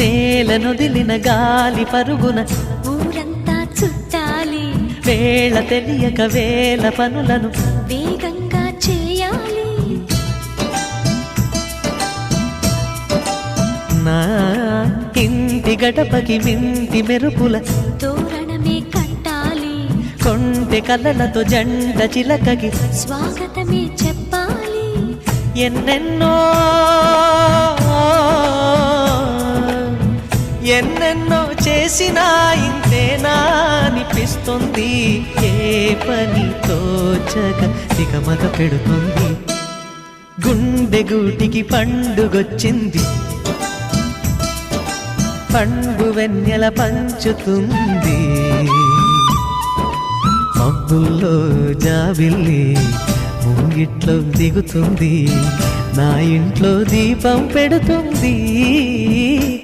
నేలనొదిలిన గాలి పరుగున ఊరంతా చుట్టాలి, వేళ తెలియక వేల పనులను వేగంగా చేయాలి. నా ఇంటి గడపకి వింటి మెరుపుల తోరణమే కట్టాలి, కొంటె కలలతో జంట చిలకకి స్వాగతమే చెప్పాలి. ఎన్నెన్నో ఎన్నెన్నో చేసినా ఇంతేనా అనిపిస్తుంది. ఏ పని తోచక దిగమగ పెడుతుంది. గుండె గూటికి పండుగొచ్చింది, పండు వెన్నెల పంచుతుంది. మబ్బుల్లో జాబిల్లి ముంగిట్లో దిగుతుంది, నా ఇంట్లో దీపం పెడుతుంది.